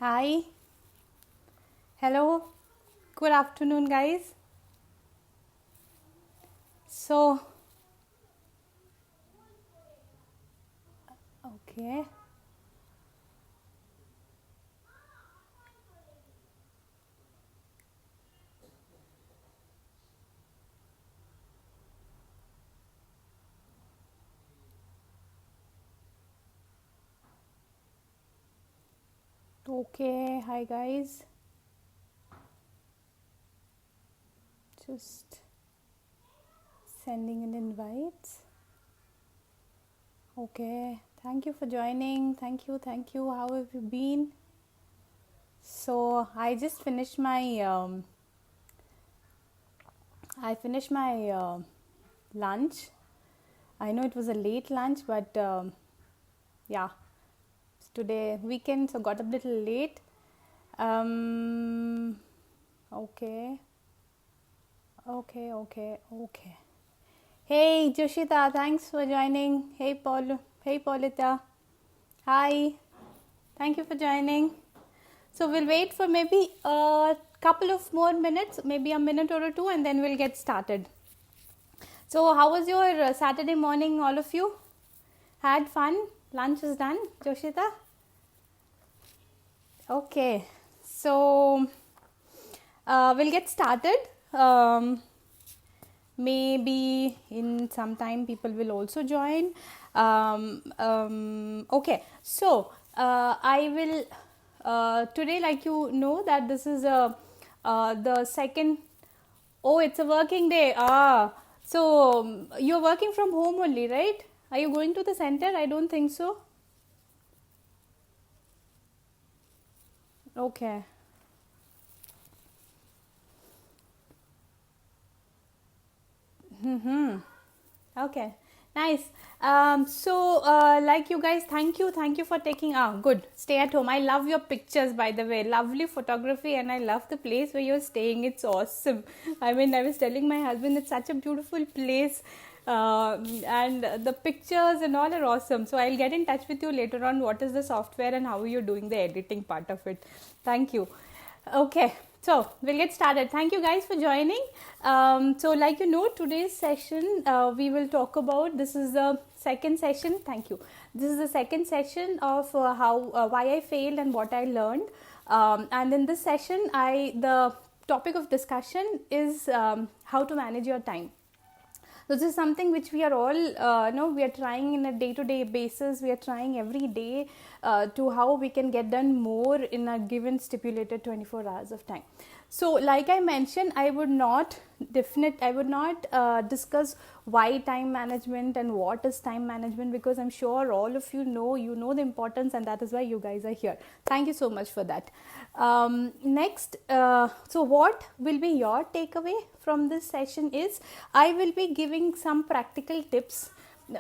Hi, hello, good afternoon, guys. So, okay, okay, hi, guys. Just sending an invite. Okay, thank you for joining. Thank you. How have you been? So, I finished my lunch. I know it was a late lunch, but yeah, it's today weekend, so got a little late. Um, okay. Okay. Hey, Joshita, thanks for joining. Hey, Paul. Hey, Paulita. Hi. Thank you for joining. So we'll wait for maybe a couple of more minutes, maybe a minute or two, and then we'll get started. So, how was your Saturday morning, all of you? Had fun? Lunch is done, Joshita? Okay. So, we'll get started. Maybe in some time people will also join. Okay, so I will today, like you know, that this is the second. Oh, it's a working day. So you're working from home only, right? Are you going to the center? I don't think so. Okay. Okay, nice. Like you guys, thank you for taking. Good. Stay at home. I love your pictures, by the way. Lovely photography, and I love the place where you're staying. It's awesome. I mean, I was telling my husband it's such a beautiful place, and the pictures and all are awesome. So I'll get in touch with you later on. What is the software and how are you doing the editing part of it? Thank you. Okay, so we'll get started. Thank you guys for joining. So, like you know, today's session we will talk about. This is the second session. Thank you. This is the second session of how why I failed and what I learned. And in this session, I the topic of discussion is how to manage your time. So this is something which we are all we are trying in a day-to-day basis. We are trying every day to how we can get done more in a given stipulated 24 hours of time. So like I mentioned, I would not discuss why time management and what is time management, because I'm sure all of you know the importance, and that is why you guys are here. Thank you so much for that. Next, so what will be your takeaway from this session is I will be giving some practical tips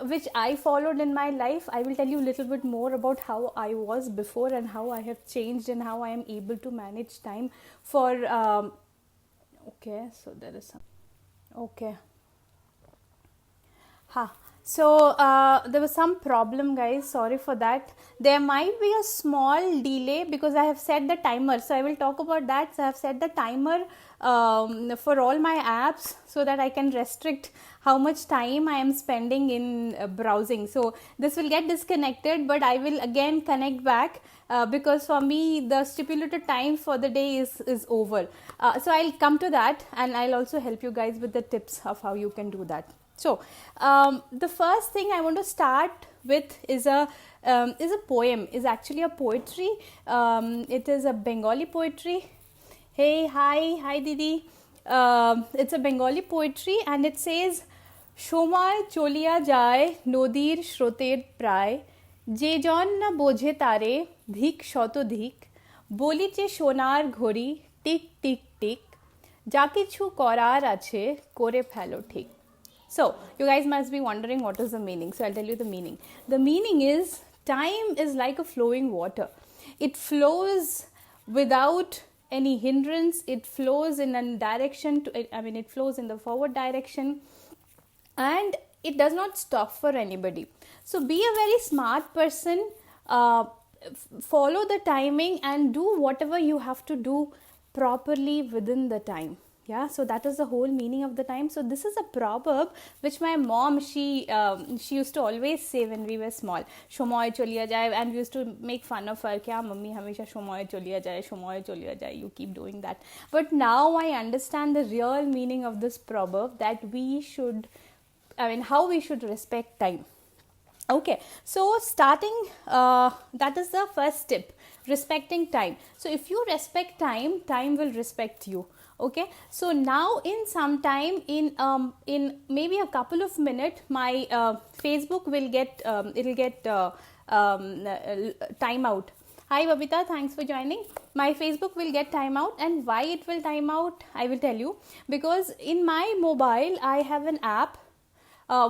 which I followed in my life. I will tell you a little bit more about how I was before and how I have changed and how I am able to manage time for. Okay, so there is some. Okay. Ha. So there was some problem, guys. Sorry for that. There might be a small delay because I have set the timer. So I will talk about that. So I have set the timer for all my apps so that I can restrict how much time I am spending in browsing. So this will get disconnected, but I will again connect back because for me the stipulated time for the day is over. So I'll come to that, and I'll also help you guys with the tips of how you can do that. So, the first thing I want to start with is a poem. Is actually a poetry. It is a Bengali poetry. Hey, hi, Didi. It's a Bengali poetry, and it says, "সময় চলিয়া যায় নদীর স্রোতের প্রায় যে জন না বোঝে তারে ধিক শত ধিক বলিছে সোনার ঘড়ি টিক টিক টিক যা কিছু করার আছে করে ফেলো ঠিক." So, you guys must be wondering what is the meaning. So, I'll tell you the meaning. The meaning is time is like a flowing water. It flows without any hindrance. It flows in a direction it flows in the forward direction, and it does not stop for anybody. So be a very smart person. follow the timing and do whatever you have to do properly within the time. Yeah, so that is the whole meaning of the time. So this is a proverb which my mom, she used to always say when we were small, shomoy choliya jaye, and we used to make fun of her, kya mummy hamesha shomoy choliya jaye, shomoy choliya jaye, you keep doing that. But now I understand the real meaning of this proverb, that we should, I mean, how we should respect time. Okay, so starting, that is the first tip, respecting time. So if you respect time, time will respect you. Okay, so now in some time, in maybe a couple of minutes, my Facebook will get it'll get time out. Hi Babita, thanks for joining. My Facebook will get timeout, and why it will time out, I will tell you. Because in my mobile I have an app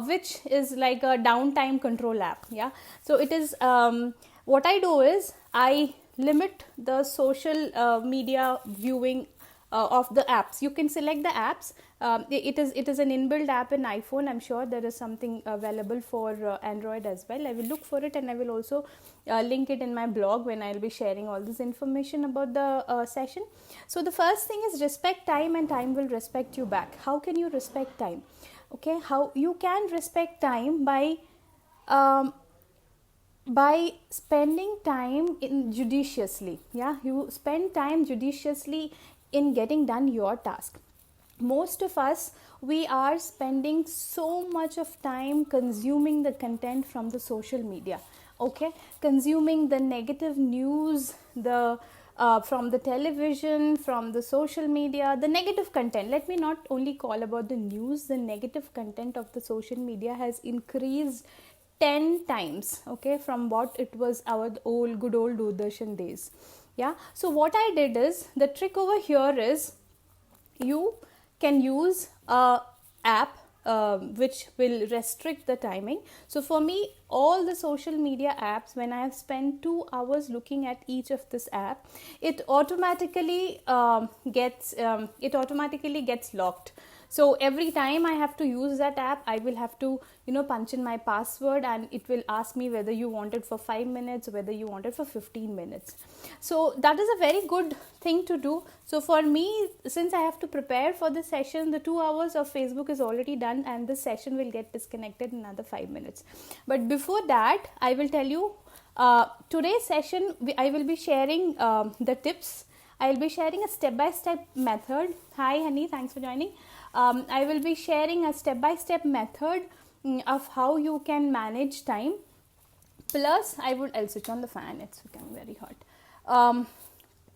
which is like a downtime control app. Yeah, so it is, what I do is I limit the social media viewing of the apps. You can select the apps. It is an inbuilt app in iPhone. I'm sure there is something available for Android as well. I will look for it, and I will also link it in my blog when I'll be sharing all this information about the session. So the first thing is respect time, and time will respect you back. How can you respect time? Okay, how you can respect time by spending time in judiciously. Yeah, you spend time judiciously in getting done your task. Most of us, we are spending so much of time consuming the content from the social media. Okay, consuming the negative news, the from the television, from the social media, the negative content. Let me not only call about the news, the negative content of the social media has increased 10 times, okay, from what it was our good old Doordarshan days. Yeah, so what I did is, the trick over here is, you can use a app which will restrict the timing. So for me, all the social media apps, when I have spent 2 hours looking at each of this app, it automatically gets locked. So every time I have to use that app, I will have to punch in my password, and it will ask me whether you want it for 5 minutes, whether you want it for 15 minutes. So that is a very good thing to do. So for me, since I have to prepare for this session, the 2 hours of Facebook is already done, and this session will get disconnected in another 5 minutes. But before that, I will tell you, today's session, I will be sharing the tips. I will be sharing a step-by-step method. Hi honey, thanks for joining. I will be sharing a step-by-step method of how you can manage time. Plus, I'll switch on the fan, it's becoming very hot.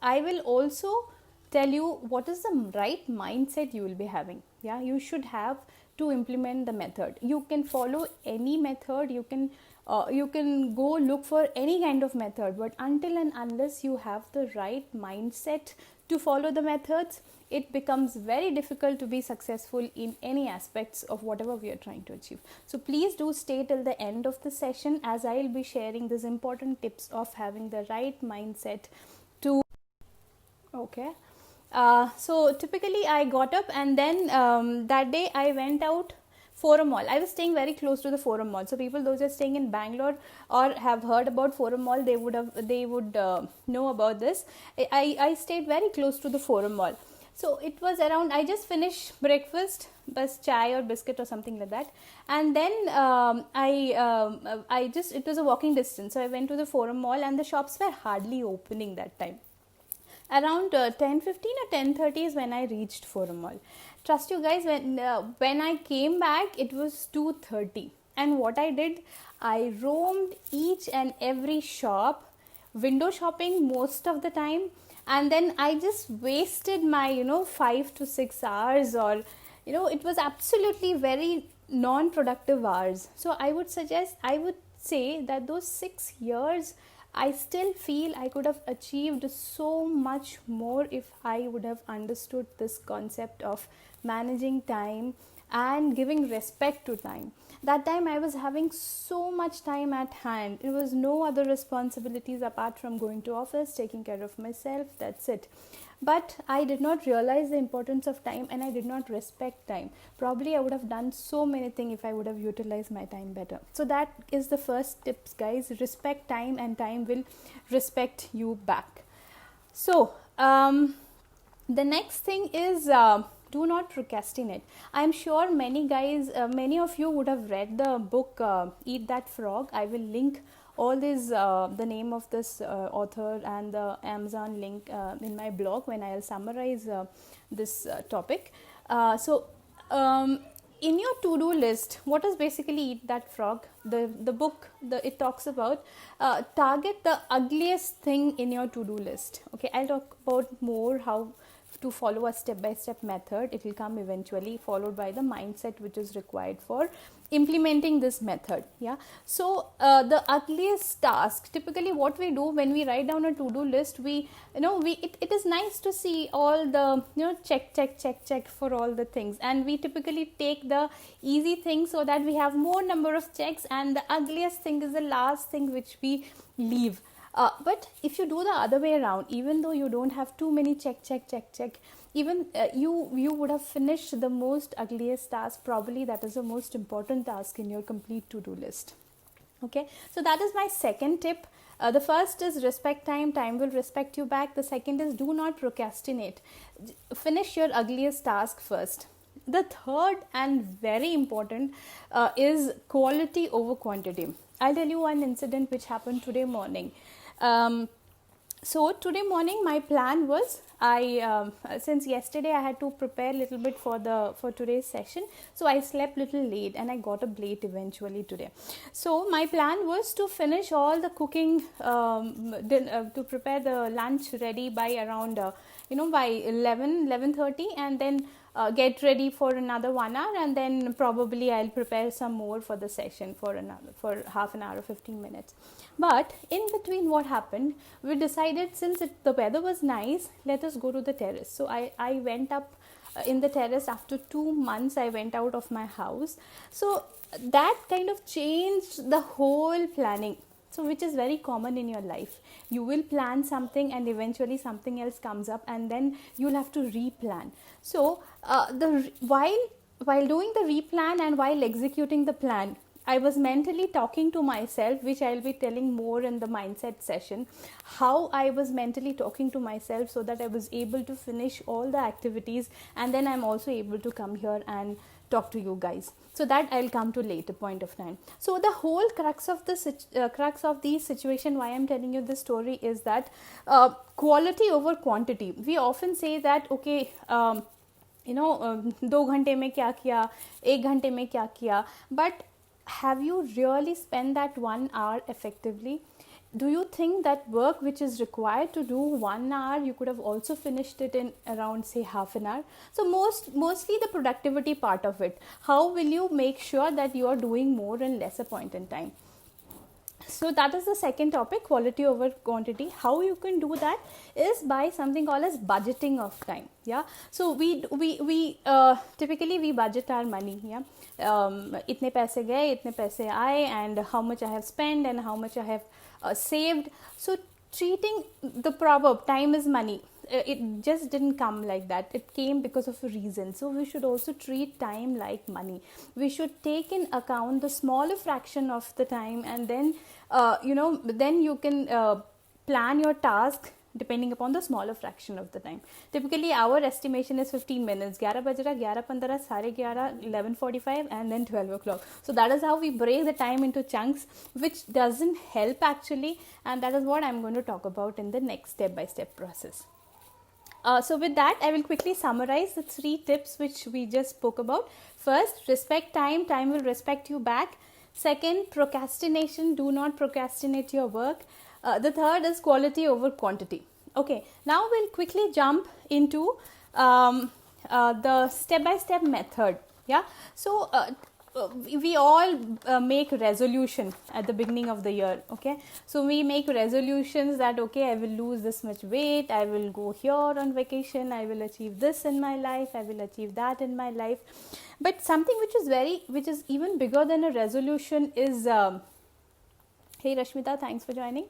I will also tell you what is the right mindset you will be having. Yeah, you should have to implement the method. You can follow any method, you can go look for any kind of method, but until and unless you have the right mindset to follow the methods, it becomes very difficult to be successful in any aspects of whatever we are trying to achieve. So please do stay till the end of the session, as I will be sharing these important tips of having the right mindset to. Okay, so typically I got up, and then that day I went out Forum Mall. I was staying very close to the Forum Mall. So people, those who are staying in Bangalore or have heard about Forum Mall, they would know about this. I stayed very close to the Forum Mall. So it was around, I just finished breakfast, bus chai or biscuit or something like that, and then it was a walking distance. So I went to the Forum Mall, and the shops were hardly opening that time. Around 10:15 or 10:30 is when I reached Forum Mall. Trust you guys, when I came back, it was 2:30, and what I did, I roamed each and every shop, window shopping most of the time, and then I just wasted my 5 to 6 hours, or it was absolutely very non-productive hours. So I would say that those 6 years, I still feel I could have achieved so much more if I would have understood this concept of managing time and giving respect to time. That time I was having so much time at hand. It was no other responsibilities apart from going to office, taking care of myself, that's it. but I did not realize the importance of time, and I did not respect time. Probably I would have done so many things if I would have utilized my time better. So that is the first tips, guys. Respect time, and time will respect you back. So the next thing is, do not procrastinate. I'm sure many guys, many of you would have read the book Eat That Frog. I will link all this, the name of this author and the Amazon link in my blog when I'll summarize this topic. So in your to-do list, what is basically Eat That Frog? The book, it talks about target the ugliest thing in your to-do list. Okay, I'll talk about more how to follow a step-by-step method. It will come eventually, followed by the mindset which is required for implementing this method. Yeah, so the ugliest task, typically what we do when we write down a to-do list, it is nice to see all the check for all the things, and we typically take the easy thing so that we have more number of checks, and the ugliest thing is the last thing which we leave. But if you do the other way around, even though you don't have too many check, even you would have finished the most ugliest task. Probably that is the most important task in your complete to-do list. Okay, so that is my second tip. The first is respect time, time will respect you back. The second is do not procrastinate. Finish your ugliest task first. The third and very important is quality over quantity. I'll tell you one incident which happened today morning. So today morning my plan was, since yesterday I had to prepare a little bit for today's session, so I slept little late and I got up late eventually today. So my plan was to finish all the cooking, to prepare the lunch ready by around by 11:30, and then get ready for another 1 hour, and then probably I'll prepare some more for the session for half an hour or 15 minutes. But in between, what happened, we decided, since the weather was nice, let us go to the terrace. So I went up in the terrace. After 2 months I went out of my house, so that kind of changed the whole planning. So which is very common in your life. You will plan something and eventually something else comes up, and then you'll have to replan. So while doing the replan and while executing the plan, I was mentally talking to myself, which I'll be telling more in the mindset session, how I was mentally talking to myself so that I was able to finish all the activities, and then I'm also able to come here and talk to you guys. So that I'll come to later point of time. So the whole crux of the situation, why I'm telling you this story, is that quality over quantity. We often say that, okay, 2 घंटे में क्या किया, 1 घंटे में क्या किया, but have you really spent that 1 hour effectively? Do you think that work which is required to do 1 hour, you could have also finished it in around, say, half an hour? So mostly the productivity part of it. How will you make sure that you are doing more in lesser point in time? So that is the second topic, quality over quantity. How you can do that is by something called as budgeting of time. Yeah, so we typically we budget our money. Yeah, itne paise gaye, itne paise aaye, and how much I have spent and how much I have saved. So treating the proverb, time is money, it just didn't come like that. It came because of a reason. So we should also treat time like money. We should take in account the smaller fraction of the time, and then then you can plan your task depending upon the smaller fraction of the time. Typically our estimation is 15 minutes. 11 baj raha, 11:15, 11:30, 11:45, and then 12 o'clock. So that is how we break the time into chunks, which doesn't help actually, and that is what I'm going to talk about in the next step-by-step process. So with that, I will quickly summarize the 3 tips which we just spoke about. First, respect time, time will respect you back. Second, procrastination, do not procrastinate your work. The third is quality over quantity. Okay, now we'll quickly jump into the step-by-step method. Yeah, so we all make resolution at the beginning of the year. Okay, so we make resolutions that, okay, I will lose this much weight, I will go here on vacation, I will achieve this in my life, I will achieve that in my life. But something which is even bigger than a resolution is hey Rashmita, thanks for joining.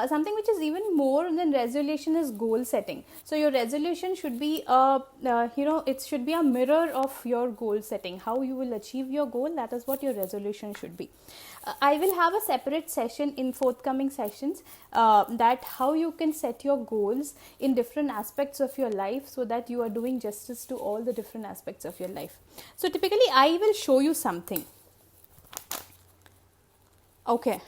Something which is even more than resolution is goal setting. So your resolution should be it should be a mirror of your goal setting. How you will achieve your goal, that is what your resolution should be. I will have a separate session in forthcoming sessions, that how you can set your goals in different aspects of your life, so that you are doing justice to all the different aspects of your life. So typically I will show you something. Okay.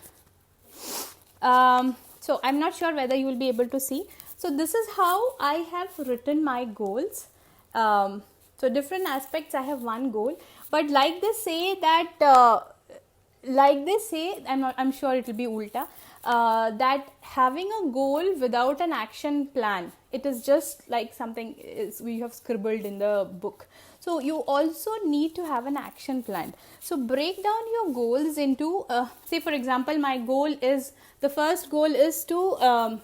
So I'm not sure whether you will be able to see. So this is how I have written my goals. So different aspects, I have one goal, but like they say that I'm sure it will be ulta, that having a goal without an action plan, it is just like something we have scribbled in the book. So you also need to have an action plan. So break down your goals into, say for example, my goal is, the first goal is to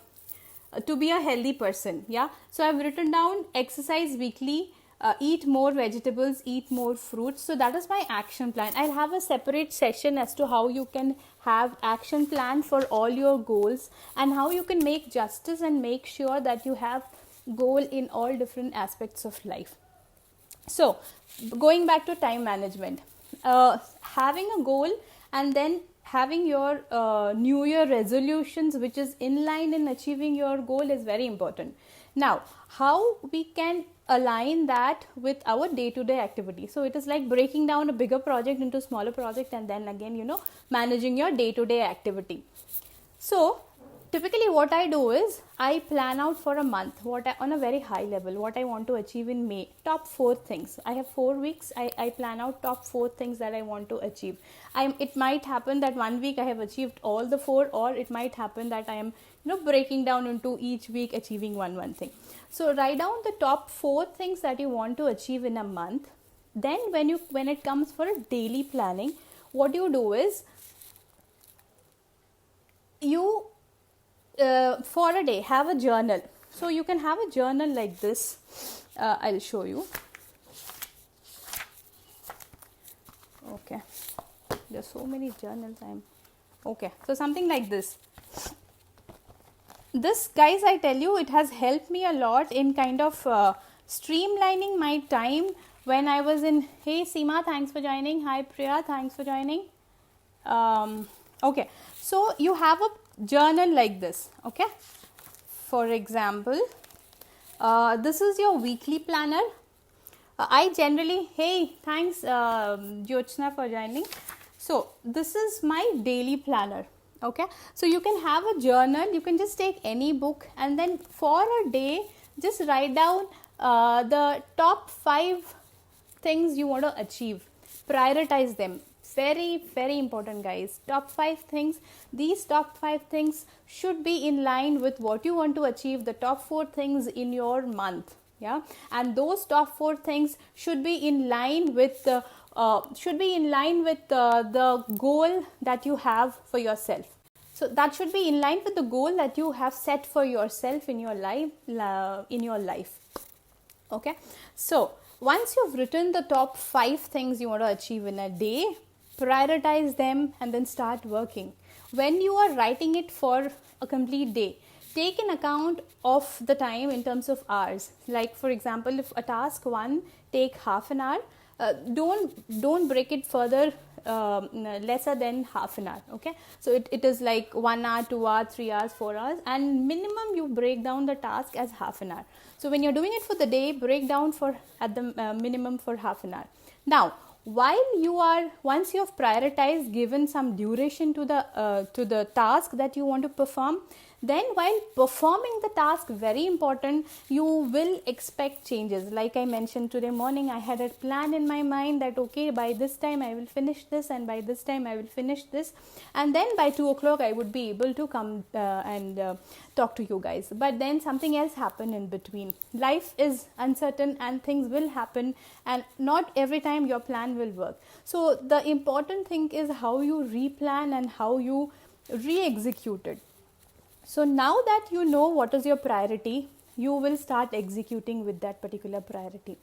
be a healthy person. Yeah. So I've written down exercise weekly, eat more vegetables, eat more fruits. So that is my action plan. I'll have a separate session as to how you can have action plan for all your goals, and how you can make justice and make sure that you have goal in all different aspects of life. So going back to time management, having a goal and then having your new year resolutions which is in line in achieving your goal is very important. Now how we can align that with our day-to-day activity? So it is like breaking down a bigger project into smaller project, and then again managing your day-to-day activity. So typically what I do is I plan out for a month on a very high level what I want to achieve in May. Top 4 things. I have 4 weeks. I plan out top 4 things that I want to achieve. It might happen that one week I have achieved all the 4, or it might happen that I am breaking down into each week achieving one thing. So write down the top 4 things that you want to achieve in a month. Then when it comes for a daily planning, what you do is you for a day have a journal. So you can have a journal like this. I'll show you. Okay, there's so many journals. Okay, so something like this. This, guys, I tell you, it has helped me a lot in kind of streamlining my time when I was in. Hey Seema, thanks for joining. Hi Priya, thanks for joining. Okay, so you have a journal like this. Okay, for example, this is your weekly planner. I generally, hey, thanks Jyotsna for joining. So this is my daily planner. Okay, so you can have a journal. You can just take any book, and then for a day just write down the top 5 things you want to achieve. Prioritize them. Very, very important, guys. Top 5 things. These top 5 things should be in line with what you want to achieve, the top 4 things in your month. Yeah, and those top 4 things should be in line with the goal that you have for yourself. So that should be in line with the goal that you have set for yourself in your life. Okay, so once you've written the top 5 things you want to achieve in a day, prioritize them and then start working. When you are writing it for a complete day, take in account of the time in terms of hours. Like for example, if a task 1 take half an hour, don't break it further lesser than half an hour. Okay, so it is like 1 hour, 2 hours, 3 hours, 4 hours, and minimum you break down the task as half an hour. So when you're doing it for the day, break down for at the minimum for half an hour. Now once you have prioritized, given some duration to the task that you want to perform, then while performing the task, very important, you will expect changes. Like I mentioned today morning, I had a plan in my mind that okay, by this time I will finish this, and by this time I will finish this, and then by 2 o'clock I would be able to come and talk to you guys. But then something else happened in between. Life is uncertain and things will happen, and not every time your plan will work. So the important thing is how you replan and how you re-execute it. So now that you know what is your priority, you will start executing with that particular priority.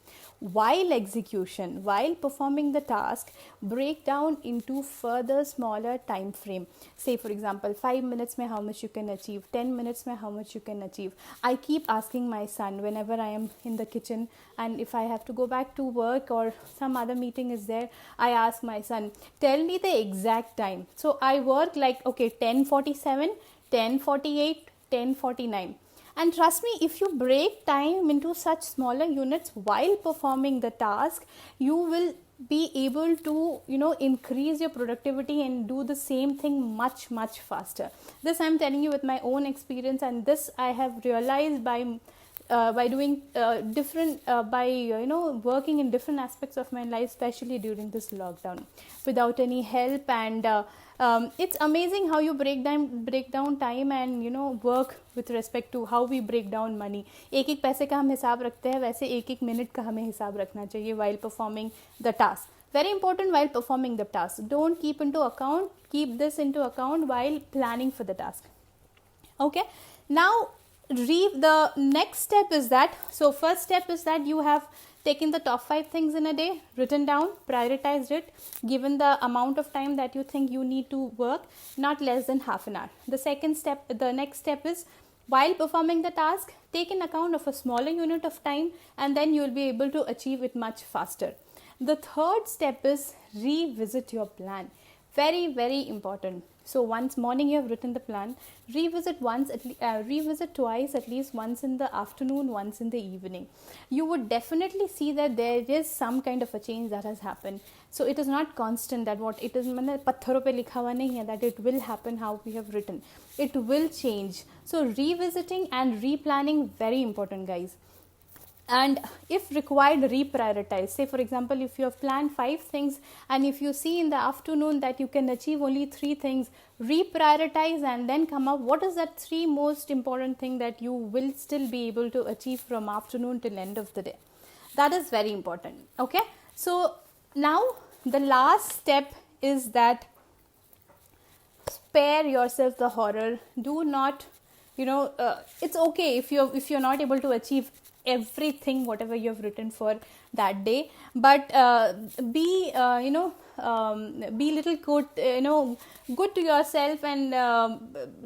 While execution, while performing the task, break down into further smaller time frame. Say for example, 5 minutes mein how much you can achieve, 10 minutes mein how much you can achieve. I keep asking my son whenever I am in the kitchen, and if I have to go back to work or some other meeting is there, I ask my son, tell me the exact time. So I work like, okay, 10:47, 10:48, 10:49. And trust me, if you break time into such smaller units while performing the task, you will be able to, increase your productivity and do the same thing much, much faster. This I'm telling you with my own experience, and this I have realized by doing different, working in different aspects of my life, especially during this lockdown, without any help. And it's amazing how you break down time and work with respect to how we break down money. एक पैसे का हम हिसाब रखते हैं, वैसे एक minute का हमें हिसाब रखना चाहिए while performing the task. Very important while performing the task. Don't keep this into account while planning for the task. Okay, now the next step is that, so first step is that you have taken the top 5 things in a day, written down, prioritized it, given the amount of time that you think you need to work, not less than half an hour. The next step is, while performing the task, take in account of a smaller unit of time, and then you will be able to achieve it much faster. The third step is revisit your plan. Very, very important. So once morning you have written the plan, revisit twice, at least once in the afternoon, once in the evening. You would definitely see that there is some kind of a change that has happened. So it is not constant that what it is patharon pe likha hua nahi hai that it will happen how we have written. It will change. So revisiting and replanning, very important, guys. And if required, reprioritize. Say for example, if you have planned 5 things and if you see in the afternoon that you can achieve only 3 things, reprioritize and then come up what is that 3 most important thing that you will still be able to achieve from afternoon till end of the day. That is very important. Okay, so now the last step is that spare yourself the horror. Do not, it's okay if you're not able to achieve everything whatever you have written for that day, but be little good, good to yourself, and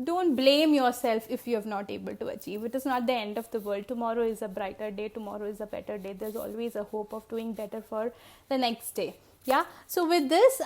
don't blame yourself if you have not able to achieve. It is not the end of the world. Tomorrow is a brighter day, tomorrow is a better day. There's always a hope of doing better for the next day. Yeah, so with this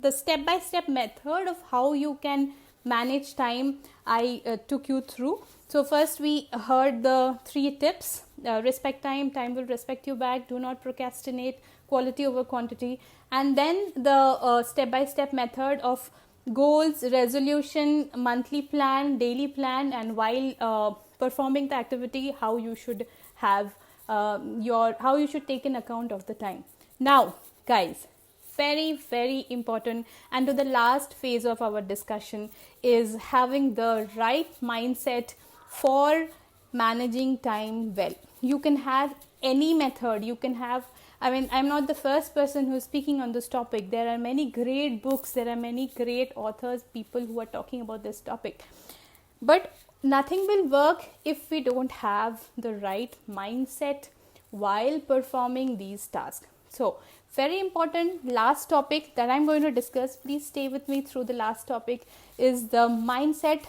the step-by-step method of how you can manage time I took you through. So first we heard the 3 tips: respect time will respect you back, do not procrastinate, quality over quantity, and then the step-by-step method of goals, resolution, monthly plan, daily plan, and while performing the activity, how you should have how you should take in account of the time. Now guys, very, very important, and to the last phase of our discussion is having the right mindset for managing time well. You can have any method. You can have, I'm not the first person who's speaking on this topic. There are many great books, there are many great authors, people who are talking about this topic. But nothing will work if we don't have the right mindset while performing these tasks. So very important last topic that I'm going to discuss, please stay with me through the last topic, is the mindset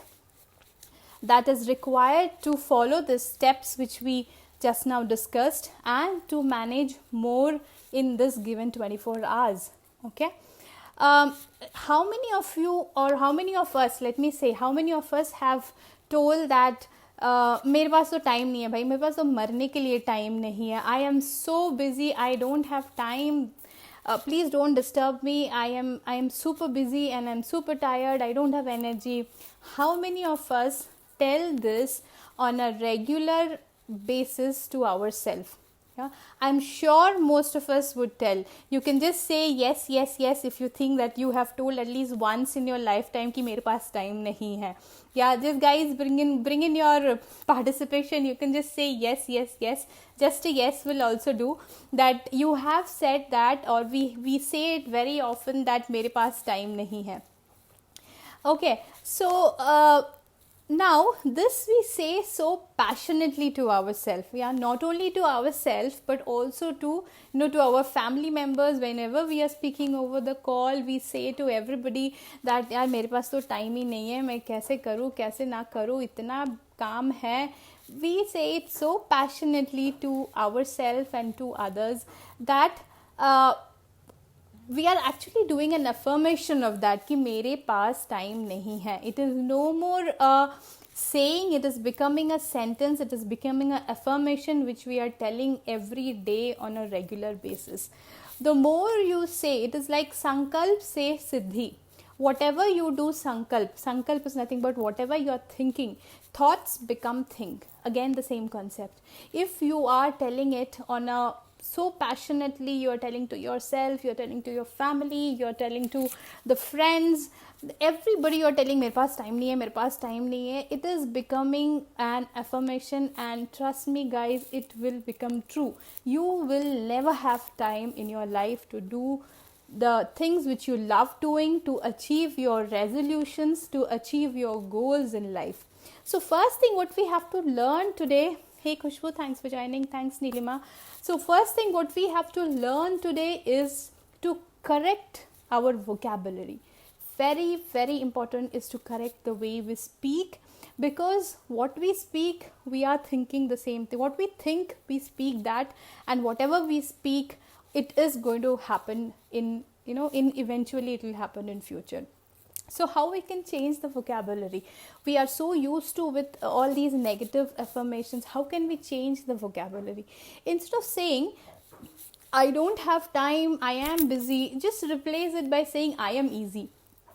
that is required to follow the steps which we just now discussed and to manage more in this given 24 hours. Okay, how many of you, or how many of us, let me say, how many of us have told that मेरे पास तो time नहीं है भाई, मेरे पास तो मरने के लिए टाइम नहीं है, I am so busy, I don't have time, please don't disturb me, I am super busy and I'm super tired, I don't have energy. How many of us tell this on a regular basis to ourselves? Yeah, I'm sure most of us would tell. You can just say yes if you think that you have told at least once in your lifetime कि मेरे पास time नहीं है. Yeah, just guys, bring in your participation. You can just say yes. Just a yes will also do. That you have said that, or we say it very often that मेरे पास time नहीं है. Okay, so Now this we say so passionately to ourselves, yeah, not only to ourselves but also to, to our family members. Whenever we are speaking over the call, we say to everybody that यार मेरे पास तो time ही नहीं है, मैं कैसे करूँ कैसे ना करूँ, इतना काम है. We say it so passionately to ourselves and to others that we are actually doing an affirmation of that कि मेरे पास टाइम नहीं है. It is no more a saying, it is becoming a sentence, it is becoming an affirmation which we are telling every day on a regular basis. The more you say, it is like sankalp se siddhi. Whatever you do, sankalp is nothing but whatever you are thinking, thoughts become thing. Again the same concept. If you are telling it on a so passionately, you are telling to yourself, you are telling to your family, you are telling to the friends, everybody, you are telling मेरे पास time नहीं है, मेरे पास time नहीं है, it is becoming an affirmation. And trust me guys, it will become true. You will never have time in your life to do the things which you love doing, to achieve your resolutions, to achieve your goals in life. So first thing what we have to learn today, hey Khushbu, thanks for joining, thanks Nilima. So first thing what we have to learn today is to correct our vocabulary. Very, very important is to correct the way we speak, because what we speak, we are thinking the same thing. What we think, we speak that, and whatever we speak, it is going to happen in eventually it will happen in future. So how we can change the vocabulary? We are so used to with all these negative affirmations. How can we change the vocabulary? Instead of saying I don't have time, I am busy, just replace it by saying I am easy.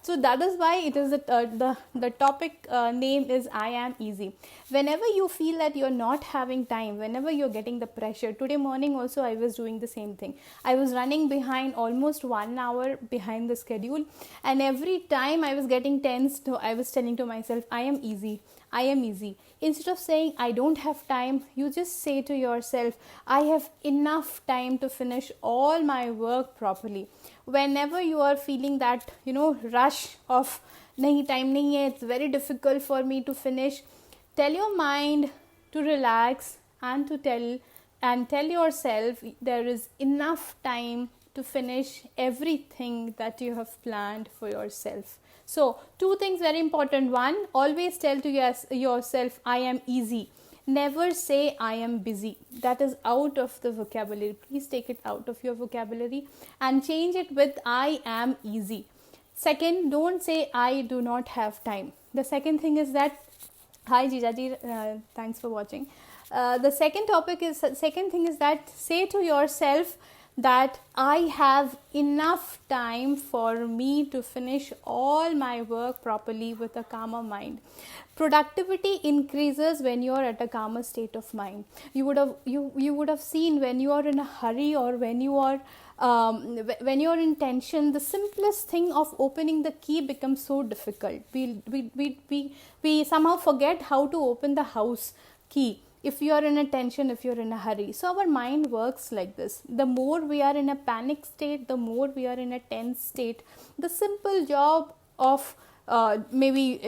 So that is why it is the topic name is I am easy. Whenever you feel that you're not having time, whenever you're getting the pressure, today morning also I was doing the same thing. I was running behind, almost 1 hour behind the schedule, and every time I was getting tense, I was telling to myself I am easy, I am easy. Instead of saying I don't have time, you just say to yourself I have enough time to finish all my work properly. Whenever you are feeling that rush of nahi time nahi hai, it's very difficult for me to finish, tell your mind to relax and to tell yourself there is enough time to finish everything that you have planned for yourself. So two things very important. One, always tell to yourself I am easy. Never say I am busy. That is out of the vocabulary. Please take it out of your vocabulary and change it with I am easy. Second, don't say I do not have time. The second thing is that, hi Jijaji, thanks for watching. The second thing is that say to yourself that I have enough time for me to finish all my work properly with a calmer mind. Productivity increases when you are at a calmer state of mind. You would have seen when you are in a hurry, or when you are in tension, the simplest thing of opening the key becomes so difficult. We somehow forget how to open the house key if you are in a tension, if you're in a hurry. So our mind works like this. The more we are in a panic state, the more we are in a tense state, the simple job of maybe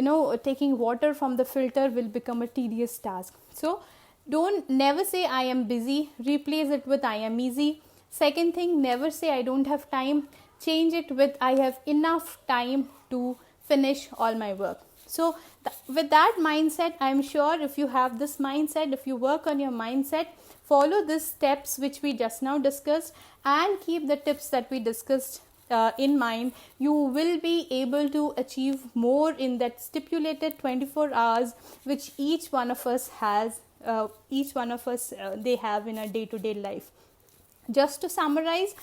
taking water from the filter will become a tedious task. So don't never say I am busy, replace it with I am easy. Second thing, never say I don't have time, change it with I have enough time to finish all my work. So with that mindset, I am sure if you have this mindset, if you work on your mindset, follow these steps which we just now discussed, and keep the tips that we discussed in mind, you will be able to achieve more in that stipulated 24 hours which each one of us has, they have in a day-to-day life. Just to summarize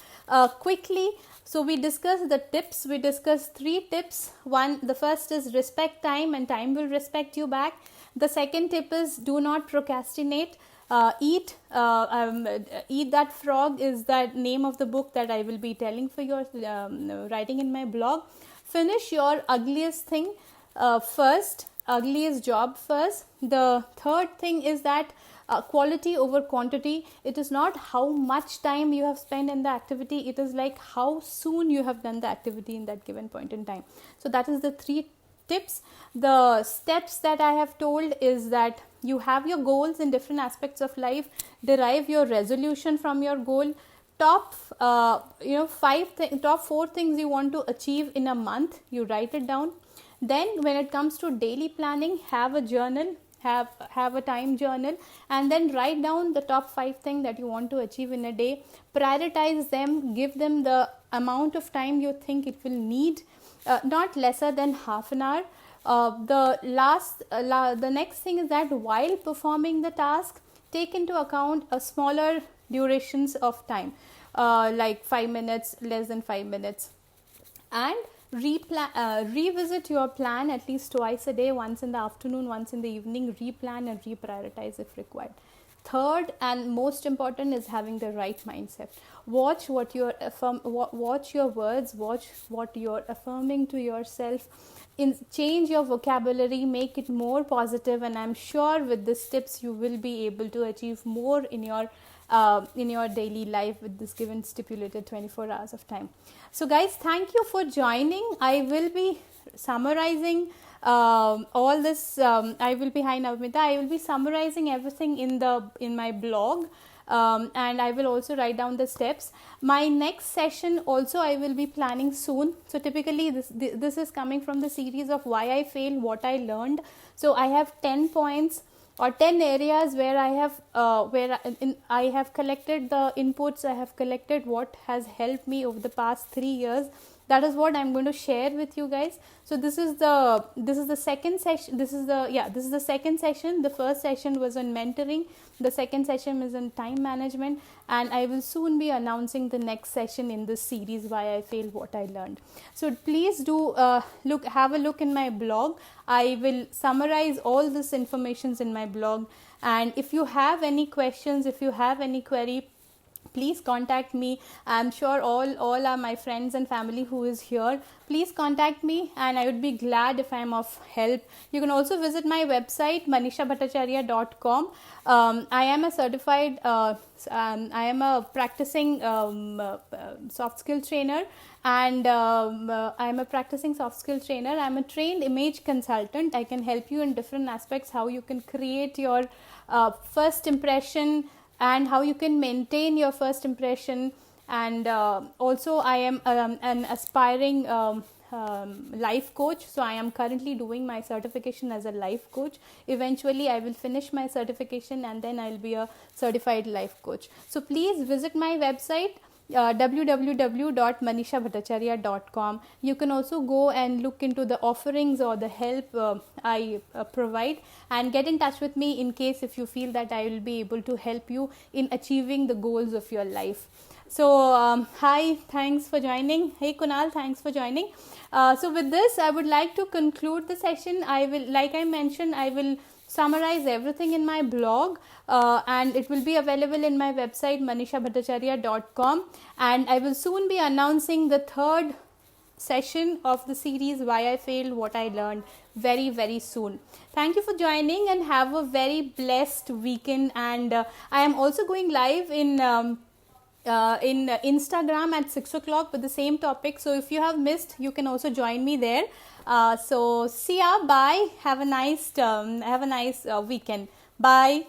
quickly, so we discussed the tips. We discussed 3 tips. The first is respect time, and time will respect you back. The second tip is do not procrastinate. Eat that frog is the name of the book that I will be telling for your writing in my blog. Finish your ugliest thing first, ugliest job first. The third thing is that quality over quantity. It is not how much time you have spent in the activity, it is like how soon you have done the activity in that given point in time. So that is the 3 tips. The steps that I have told is that you have your goals in different aspects of life, derive your resolution from your goal, top top 4 things you want to achieve in a month, you write it down. Then when it comes to daily planning, have a journal, have a time journal, and then write down the top 5 things that you want to achieve in a day. Prioritize them, give them the amount of time you think it will need, not lesser than half an hour. The next thing is that while performing the task, take into account a smaller durations of time, like 5 minutes, less than 5 minutes, and revisit your plan at least twice a day, once in the afternoon, once in the evening. Replan and reprioritize if required. Third and most important is having the right mindset. Watch what you're watch your words, watch what you're affirming to yourself. Change your vocabulary, make it more positive, and I'm sure with these tips you will be able to achieve more in your daily life with this given stipulated 24 hours of time. So guys, thank you for joining. I will be summarizing all this. I will be Navmita. I will be summarizing everything in my blog. And I will also write down the steps. My next session also I will be planning soon. So typically this is coming from the series of why I failed, what I learned. So I have 10 points or 10 areas where I have collected the inputs, I have collected what has helped me over the past 3 years. That is what I'm going to share with you guys. So this is the second session. This is the second session. The first session was on mentoring. The second session is on time management, and I will soon be announcing the next session in this series, why I failed, what I learned. So please do have a look in my blog. I will summarize all this information in my blog, and if you have any questions, if you have any query, please contact me. I'm sure all are my friends and family who is here. Please contact me, and I would be glad if I'm of help. You can also visit my website manishabhattacharya.com. I am a certified I am a practicing soft skill trainer, and I'm a practicing soft skill trainer. I'm a trained image consultant. I can help you in different aspects, how you can create your first impression and how you can maintain your first impression. And also I am an aspiring life coach. So I am currently doing my certification as a life coach. Eventually I will finish my certification, and then I'll be a certified life coach. So please visit my website www.manishabhattacharya.com. You can also go and look into the offerings or the help I provide, and get in touch with me in case if you feel that I will be able to help you in achieving the goals of your life. So hi, thanks for joining. Hey Kunal, thanks for joining. So with this I would like to conclude the session. I will, like I mentioned, I will summarize everything in my blog, and it will be available in my website manishabhattacharya.com, and I will soon be announcing the third session of the series why I failed, what I learned, very very soon. Thank you for joining, and have a very blessed weekend. And I am also going live in Instagram at 6 o'clock with the same topic. So if you have missed, you can also join me there. So see ya, bye, have a nice weekend, bye.